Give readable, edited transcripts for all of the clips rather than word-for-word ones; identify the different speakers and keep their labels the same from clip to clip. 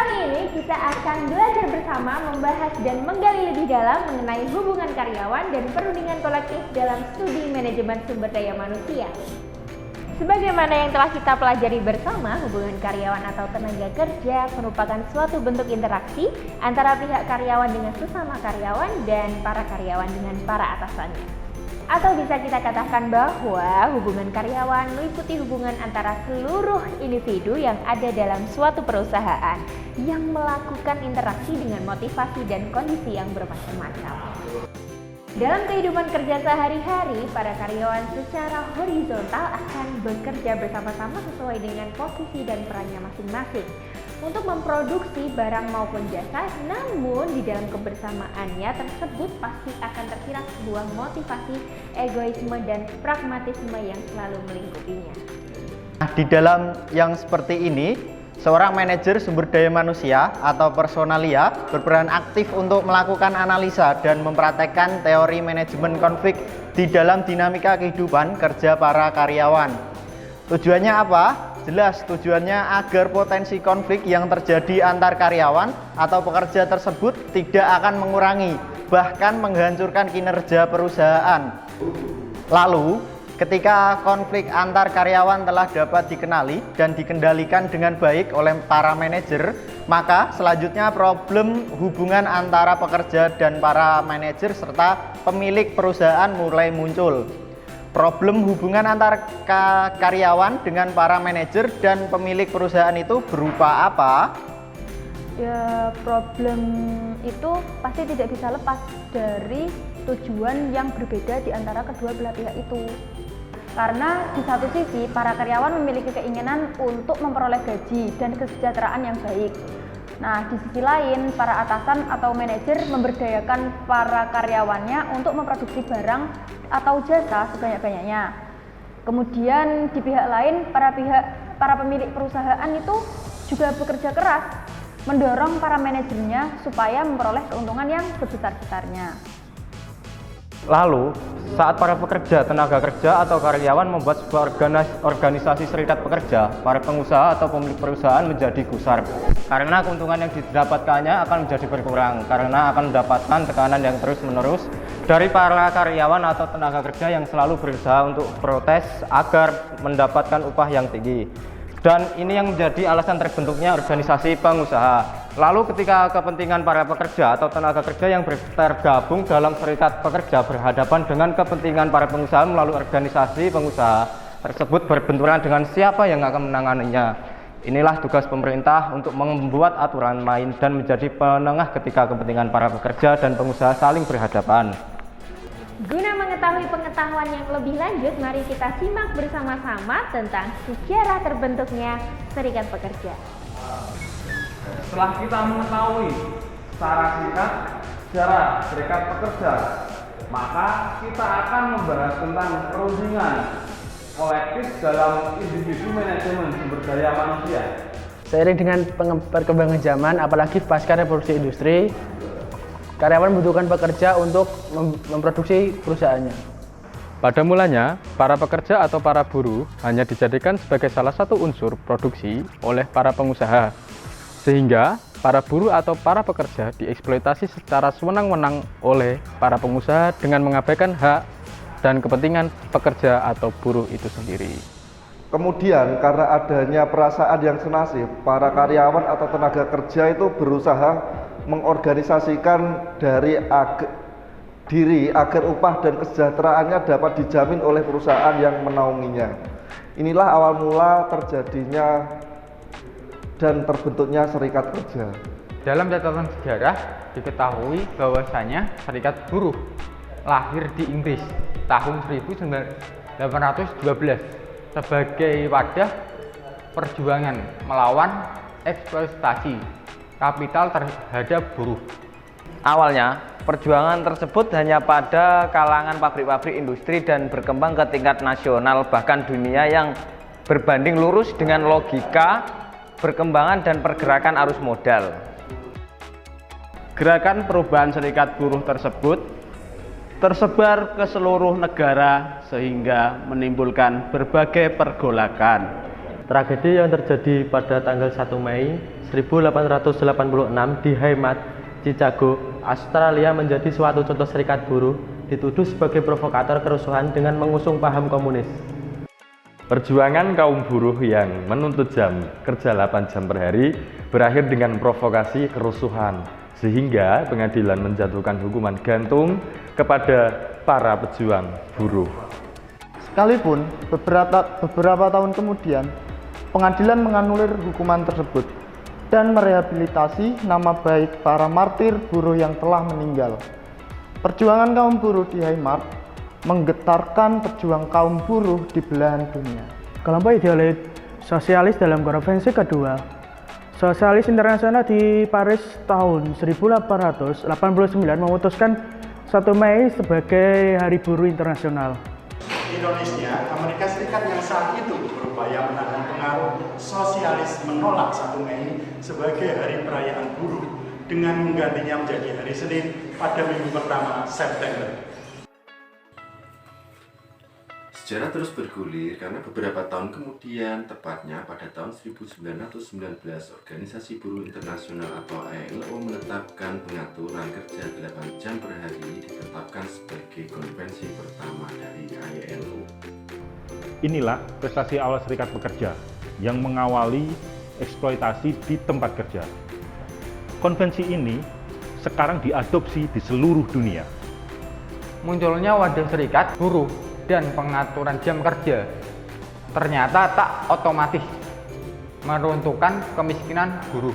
Speaker 1: Kali ini kita akan belajar bersama membahas dan menggali lebih dalam mengenai hubungan karyawan dan perundingan kolektif dalam studi manajemen sumber daya manusia. Sebagaimana yang telah kita pelajari bersama, hubungan karyawan atau tenaga kerja merupakan suatu bentuk interaksi antara pihak karyawan dengan sesama karyawan dan para karyawan dengan para atasannya. Atau bisa kita katakan bahwa hubungan karyawan meliputi hubungan antara seluruh individu yang ada dalam suatu perusahaan yang melakukan interaksi dengan motivasi dan kondisi yang bermacam-macam. Dalam kehidupan kerja sehari-hari, para karyawan secara horizontal akan bekerja bersama-sama sesuai dengan posisi dan perannya masing-masing untuk memproduksi barang maupun jasa, namun di dalam kebersamaannya tersebut pasti akan tersirat sebuah motivasi, egoisme, dan pragmatisme yang selalu melingkupinya.
Speaker 2: Di dalam yang seperti ini, seorang manajer sumber daya manusia atau personalia berperan aktif untuk melakukan analisa dan mempraktekkan teori manajemen konflik di dalam dinamika kehidupan kerja para karyawan. Tujuannya apa? Jelas, tujuannya agar potensi konflik yang terjadi antar karyawan atau pekerja tersebut tidak akan mengurangi, bahkan menghancurkan kinerja perusahaan. Lalu, ketika konflik antar karyawan telah dapat dikenali dan dikendalikan dengan baik oleh para manajer, maka selanjutnya problem hubungan antara pekerja dan para manajer serta pemilik perusahaan mulai muncul. Problem hubungan antar karyawan dengan para manajer dan pemilik perusahaan itu berupa apa?
Speaker 3: Ya, problem itu pasti tidak bisa lepas dari tujuan yang berbeda di antara kedua belah pihak itu. Karena di satu sisi, para karyawan memiliki keinginan untuk memperoleh gaji dan kesejahteraan yang baik. Nah, di sisi lain, para atasan atau manajer memberdayakan para karyawannya untuk memproduksi barang atau jasa sebanyak-banyaknya. Kemudian di pihak lain, para pemilik perusahaan itu juga bekerja keras mendorong para manajernya supaya memperoleh keuntungan yang sebesar-besarnya.
Speaker 4: Lalu, saat para pekerja, tenaga kerja, atau karyawan membuat sebuah organisasi serikat pekerja, para pengusaha atau pemilik perusahaan menjadi gusar. Karena keuntungan yang didapatkannya akan menjadi berkurang, karena akan mendapatkan tekanan yang terus-menerus dari para karyawan atau tenaga kerja yang selalu berusaha untuk protes agar mendapatkan upah yang tinggi. Dan ini yang menjadi alasan terbentuknya organisasi pengusaha. Lalu ketika kepentingan para pekerja atau tenaga kerja yang tergabung dalam serikat pekerja berhadapan dengan kepentingan para pengusaha melalui organisasi pengusaha tersebut berbenturan dengan siapa yang akan menanganinya. Inilah tugas pemerintah untuk membuat aturan main dan menjadi penengah ketika kepentingan para pekerja dan pengusaha saling berhadapan.
Speaker 1: Guna mengetahui pengetahuan yang lebih lanjut, mari kita simak bersama-sama tentang sejarah terbentuknya serikat pekerja.
Speaker 5: Setelah kita mengetahui sejarah serikat pekerja, maka kita akan membahas tentang perundingan kolektif dalam individu manajemen sumber daya manusia.
Speaker 6: Seiring dengan perkembangan zaman, apalagi pasca revolusi industri, karyawan membutuhkan pekerja untuk memproduksi perusahaannya.
Speaker 4: Pada mulanya, para pekerja atau para buruh hanya dijadikan sebagai salah satu unsur produksi oleh para pengusaha, sehingga para buruh atau para pekerja dieksploitasi secara sewenang-wenang oleh para pengusaha dengan mengabaikan hak dan kepentingan pekerja atau buruh itu sendiri.
Speaker 7: Kemudian karena adanya perasaan yang senasib, para karyawan atau tenaga kerja itu berusaha mengorganisasikan diri agar upah dan kesejahteraannya dapat dijamin oleh perusahaan yang menaunginya. Inilah awal mula terjadinya dan terbentuknya serikat kerja.
Speaker 8: Dalam catatan sejarah diketahui bahwasanya serikat buruh lahir di Inggris tahun 1812 sebagai wadah perjuangan melawan eksploitasi kapital terhadap buruh.
Speaker 2: Awalnya, perjuangan tersebut hanya pada kalangan pabrik-pabrik industri dan berkembang ke tingkat nasional bahkan dunia yang berbanding lurus dengan logika perkembangan dan pergerakan arus modal.
Speaker 5: Gerakan perubahan serikat buruh tersebut tersebar ke seluruh negara sehingga menimbulkan berbagai pergolakan.
Speaker 9: Tragedi yang terjadi pada tanggal 1 Mei 1886 di Haymarket, Chicago, Australia menjadi suatu contoh serikat buruh dituduh sebagai provokator kerusuhan dengan mengusung paham komunis.
Speaker 10: Perjuangan kaum buruh yang menuntut jam kerja 8 jam per hari berakhir dengan provokasi kerusuhan, sehingga pengadilan menjatuhkan hukuman gantung kepada para pejuang buruh.
Speaker 2: Sekalipun beberapa tahun kemudian, pengadilan menganulir hukuman tersebut dan merehabilitasi nama baik para martir buruh yang telah meninggal. Perjuangan kaum buruh di Haymarket menggetarkan pejuang kaum buruh di belahan dunia.
Speaker 6: Kelompok idealis sosialis dalam konferensi kedua Sosialis Internasional di Paris tahun 1889 memutuskan 1 Mei sebagai Hari Buruh Internasional.
Speaker 11: Indonesia, Amerika Serikat yang saat itu berupaya menahan pengaruh sosialis menolak 1 Mei sebagai hari perayaan buruh dengan menggantinya menjadi hari Senin pada minggu pertama September.
Speaker 12: Sejarah terus bergulir karena beberapa tahun kemudian, tepatnya pada tahun 1919, Organisasi Buruh Internasional atau ILO menetapkan pengaturan kerja 8 jam per hari ditetapkan sebagai konvensi pertama dari ILO.
Speaker 13: Inilah prestasi awal serikat pekerja yang mengawali eksploitasi di tempat kerja. Konvensi ini sekarang diadopsi di seluruh dunia.
Speaker 8: Munculnya wadah serikat buruh dan pengaturan jam kerja ternyata tak otomatis meruntuhkan kemiskinan buruh.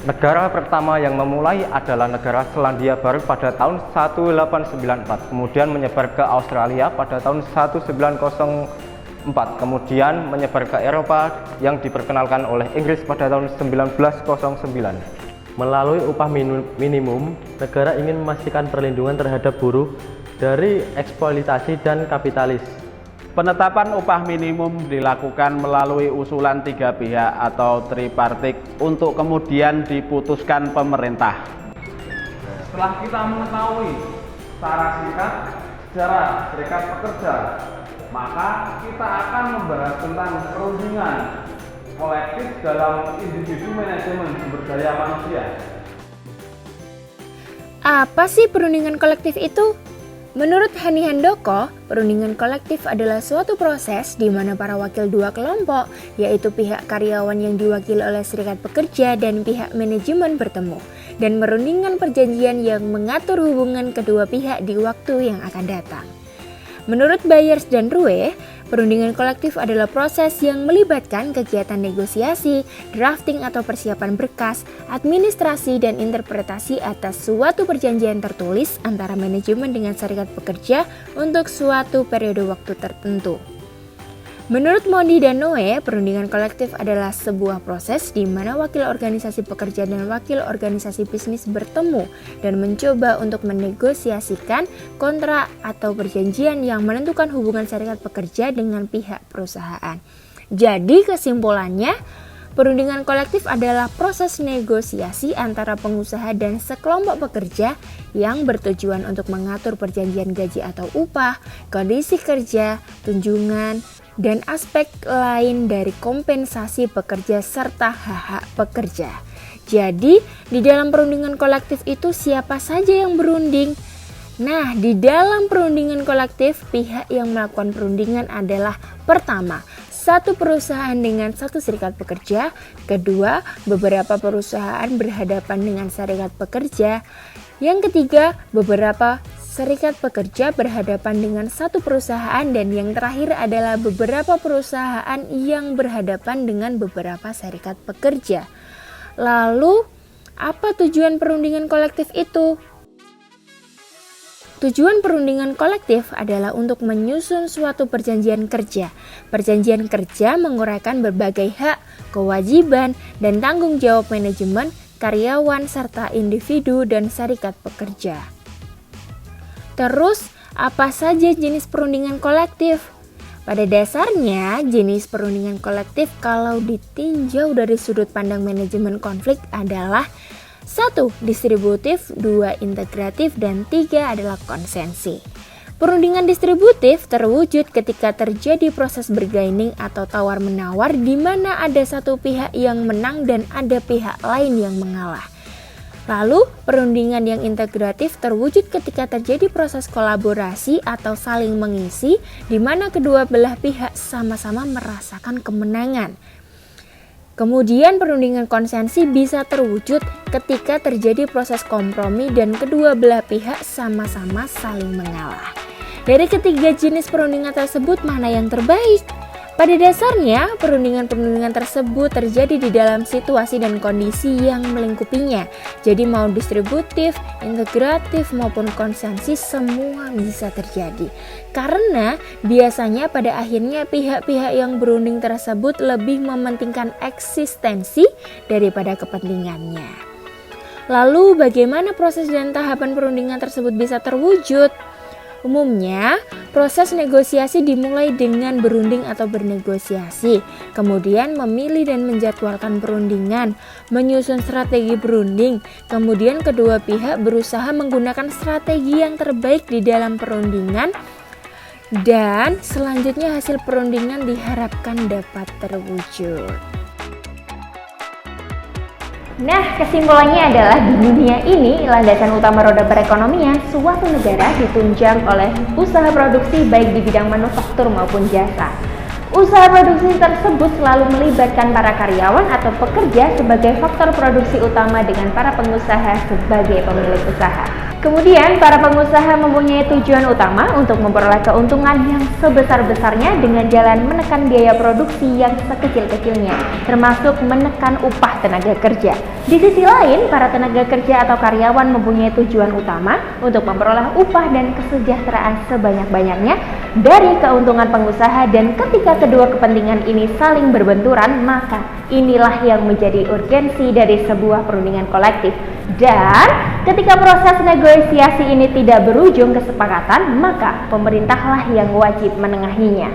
Speaker 4: Negara pertama yang memulai adalah negara Selandia Baru pada tahun 1894, kemudian menyebar ke Australia pada tahun 1904, kemudian menyebar ke Eropa yang diperkenalkan oleh Inggris pada tahun 1909.
Speaker 9: Melalui upah minimum, negara ingin memastikan perlindungan terhadap buruh dari eksploitasi dan kapitalis.
Speaker 14: Penetapan upah minimum dilakukan melalui usulan 3 pihak atau tripartit untuk kemudian diputuskan pemerintah.
Speaker 5: Setelah kita mengetahui secara singkat sejarah serikat pekerja, maka kita akan membahas tentang perundingan kolektif dalam individu manajemen sumber daya manusia.
Speaker 1: Apa sih perundingan kolektif itu? Menurut Hani Handoko, perundingan kolektif adalah suatu proses di mana para wakil dua kelompok, yaitu pihak karyawan yang diwakili oleh serikat pekerja dan pihak manajemen bertemu, dan merundingkan perjanjian yang mengatur hubungan kedua pihak di waktu yang akan datang. Menurut Byers dan Rue, perundingan kolektif adalah proses yang melibatkan kegiatan negosiasi, drafting atau persiapan berkas, administrasi, dan interpretasi atas suatu perjanjian tertulis antara manajemen dengan serikat pekerja untuk suatu periode waktu tertentu. Menurut Mondi dan Noe, perundingan kolektif adalah sebuah proses di mana wakil organisasi pekerja dan wakil organisasi bisnis bertemu dan mencoba untuk menegosiasikan kontrak atau perjanjian yang menentukan hubungan serikat pekerja dengan pihak perusahaan. Jadi kesimpulannya, perundingan kolektif adalah proses negosiasi antara pengusaha dan sekelompok pekerja yang bertujuan untuk mengatur perjanjian gaji atau upah, kondisi kerja, tunjangan, dan aspek lain dari kompensasi pekerja serta hak-hak pekerja. Jadi, di dalam perundingan kolektif itu siapa saja yang berunding? Nah, di dalam perundingan kolektif, pihak yang melakukan perundingan adalah pertama, satu perusahaan dengan satu serikat pekerja, kedua, beberapa perusahaan berhadapan dengan serikat pekerja, yang ketiga, beberapa serikat pekerja berhadapan dengan satu perusahaan, dan yang terakhir adalah beberapa perusahaan yang berhadapan dengan beberapa serikat pekerja. Lalu, apa tujuan perundingan kolektif itu? Tujuan perundingan kolektif adalah untuk menyusun suatu perjanjian kerja. Perjanjian kerja menguraikan berbagai hak, kewajiban, dan tanggung jawab manajemen, karyawan, serta individu dan serikat pekerja. Terus, apa saja jenis perundingan kolektif? Pada dasarnya, jenis perundingan kolektif kalau ditinjau dari sudut pandang manajemen konflik adalah 1. Distributif, 2. Integratif, dan 3 adalah konsensi. Perundingan distributif terwujud ketika terjadi proses bargaining atau tawar-menawar di mana ada satu pihak yang menang dan ada pihak lain yang mengalah. Lalu, perundingan yang integratif terwujud ketika terjadi proses kolaborasi atau saling mengisi di mana kedua belah pihak sama-sama merasakan kemenangan. Kemudian perundingan konsensi bisa terwujud ketika terjadi proses kompromi dan kedua belah pihak sama-sama saling mengalah. Dari ketiga jenis perundingan tersebut, mana yang terbaik? Pada dasarnya, perundingan-perundingan tersebut terjadi di dalam situasi dan kondisi yang melingkupinya. Jadi mau distributif, integratif maupun konsensi semua bisa terjadi. Karena biasanya pada akhirnya pihak-pihak yang berunding tersebut lebih mementingkan eksistensi daripada kepentingannya. Lalu bagaimana proses dan tahapan perundingan tersebut bisa terwujud? Umumnya, proses negosiasi dimulai dengan berunding atau bernegosiasi, kemudian memilih dan menjadwalkan perundingan, menyusun strategi berunding, kemudian kedua pihak berusaha menggunakan strategi yang terbaik di dalam perundingan, dan selanjutnya hasil perundingan diharapkan dapat terwujud.
Speaker 15: Nah, kesimpulannya adalah di dunia ini, landasan utama roda perekonomian suatu negara ditunjang oleh usaha produksi baik di bidang manufaktur maupun jasa. Usaha produksi tersebut selalu melibatkan para karyawan atau pekerja sebagai faktor produksi utama dengan para pengusaha sebagai pemilik usaha. Kemudian, para pengusaha mempunyai tujuan utama untuk memperoleh keuntungan yang sebesar-besarnya dengan jalan menekan biaya produksi yang sekecil-kecilnya, termasuk menekan upah tenaga kerja. Di sisi lain, para tenaga kerja atau karyawan mempunyai tujuan utama untuk memperoleh upah dan kesejahteraan sebanyak-banyaknya dari keuntungan pengusaha, dan ketika kedua kepentingan ini saling berbenturan, maka inilah yang menjadi urgensi dari sebuah perundingan kolektif. Dan ketika proses negosiasi ini tidak berujung kesepakatan, maka pemerintahlah yang wajib menengahinya.